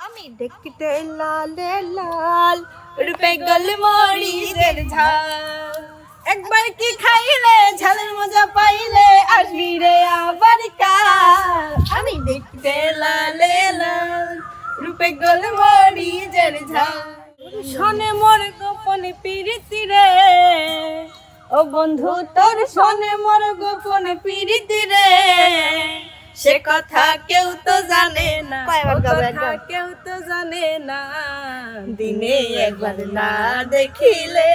আমি দেখতে লাল লাল রূপে গোলমরিচের ঝাল, একবার কি খাইলে ঝালের মজা পাইলে আসবি রে আবার কাল। আমি দেখতে লাল লাল রূপে গোলমরিচের ঝাল, শোনে মোর গোপন প্রীতি রে, ও বন্ধু তোর শোনে মোর গোপন প্রীতি রে, সে কথা কেউ তো জানে না, কথা কেউ তো জানে না, দিনে একবার না দেখিলে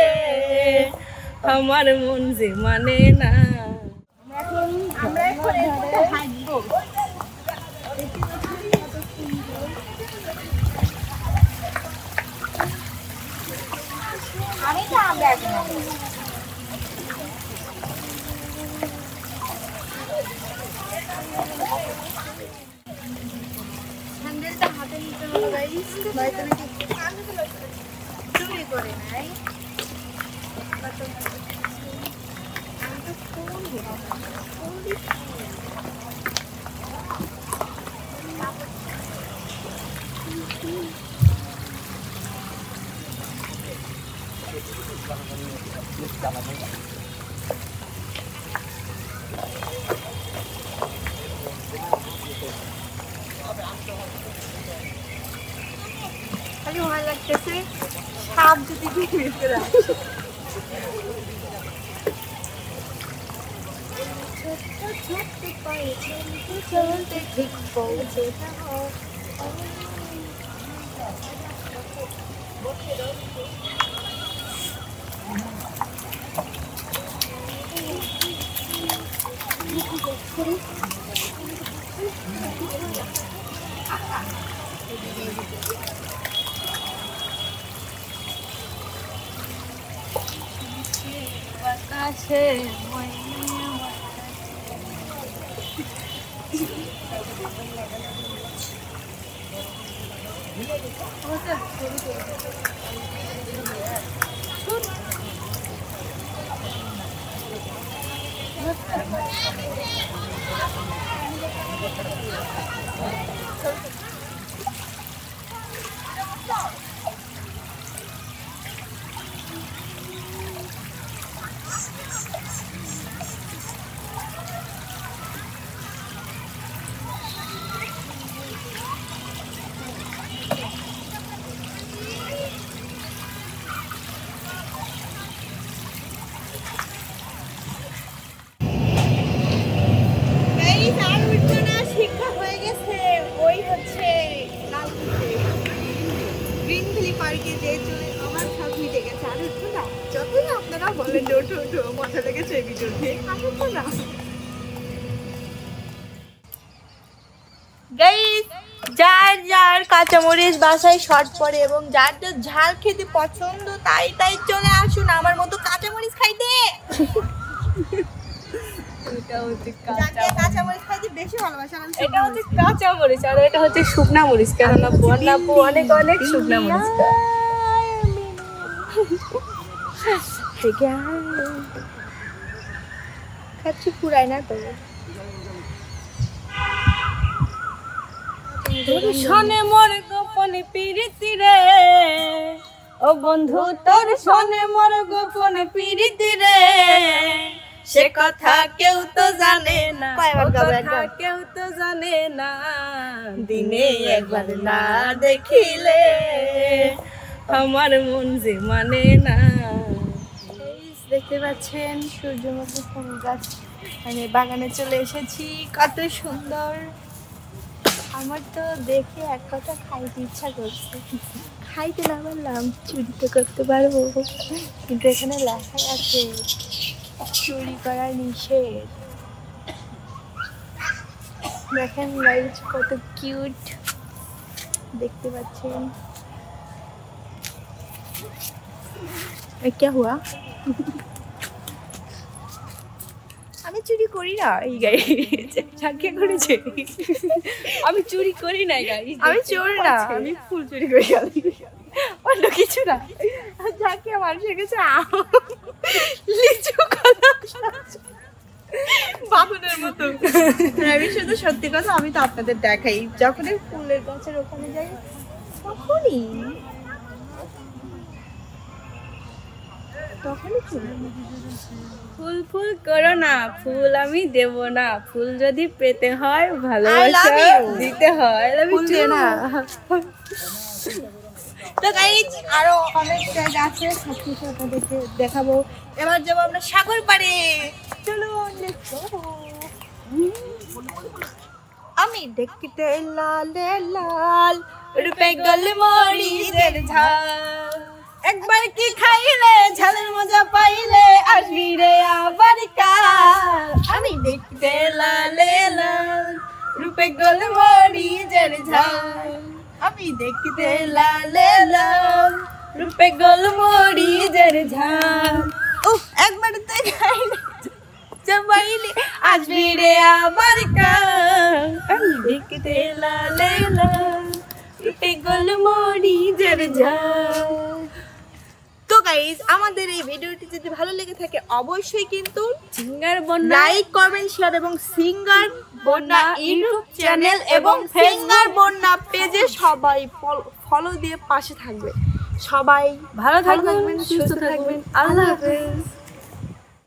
আমার মন যে মানে না। আমরা এখন হাঁটবো। আমি তো আমরা হ্যান্ডেলটা হাতে নিতে হলো গাইস, নয়তো নাকি চুরি করে নাই। আমি তো ফোন খালি ভয় লাগতেছে সাপ যদি ভিতরে আসে। চলতে ঠিক পৌঁছে আকাশে যার যার কাঁচামরিচ বাসায় শর্ট পড়ে এবং যার যার ঝাল খেতে পছন্দ তাই তাই চলে আসুন আমার মতো কাঁচামরিচ খাইতে। কাঁচামরিচ খাইতে বেশি ভালোবাসে। এটা হচ্ছে কাঁচামরিচ আর এটা হচ্ছে শুকনা মরিচ, কেননা বন্যাপু অনেক অনেক শুকনা মরিচ খাচ্ছি, পুরাই না তো। শোনে মোর গোপন প্রীতি রে, ও বন্ধু তোর শোনে মোর গোপন প্রীতি রে, সে কথা কেউ তো জানে না, কথা কেউ তো জানে না, দিনে একবার না দেখিলে আমার মন যে মানে না। দেখতে পাচ্ছেন সূর্যমুখী ফুল গাছ, আমি বাগানে চলে এসেছি, কত সুন্দর। আমার তো দেখে এক কথা খাইতে ইচ্ছা করছে, খাইতে না পারলাম চুরি তো করতে পারবো, কিন্তু এখানে লেখা আছে চুরি করা নিষেধ। দেখেন গাইস কত কিউট দেখতে পাচ্ছেন। क्या हुआ? আমি চুরি করি না এই গাইস, ঝাঁকে করেছে। আমি চুরি করি না গাইস, আমি চোর না, আমি ফুল চুরি করি, অন্য কিছু না। ঝাঁকে মানুষের কাছে লিচু কলা বাবুদের মতো। আমি শুধু সত্যি কথা, আমি তো আপনাদের দেখাই যখন ফুলের গাছের ওখানে যাই তখনই তখনই ফুল ফুল করো না, ফুল আমি দেব না, ফুল যদি পেতে হয় ভালোবাসা দিতে হয়। ফুল দিয়ে না। তো গাইস আরো অনেক জায়গা আছে, সবকিছু আপনাদেরকে দেখাবো। এবার যাবো আমরা সাগর পাড়ে। চলুন let's go। আমি দেখতে লাল লাল রূপে গোলমরিচের ঝাল, একবার কি খাইলে ঝালের মজা পাইলে আসবি রে আবার কাল। আমি দেখতে লাল লাল রূপে গোলমরিচের ঝাল, আমি দেখতে লাল লাল রূপে গোলমরিচের ঝাল। উফ একবার তো খাইলে জবাইলে আসবি রে আবার কাল। আমি দেখতে লাল লাল রূপে গোলমরিচের ঝাল। তো গাইস আমাদের এই ভিডিওটি যদি ভালো লেগে থাকে অবশ্যই কিন্তু সিঙ্গার বন্যা লাইক কমেন্ট শেয়ার এবং সিঙ্গার বন্যা ইউটিউব চ্যানেল এবং সিঙ্গার বন্যা পেজে সবাই ফলো দিয়ে পাশে থাকবে। সবাই ভালো থাকবেন, সুস্থ থাকবেন। আল্লাহ হাফেজ।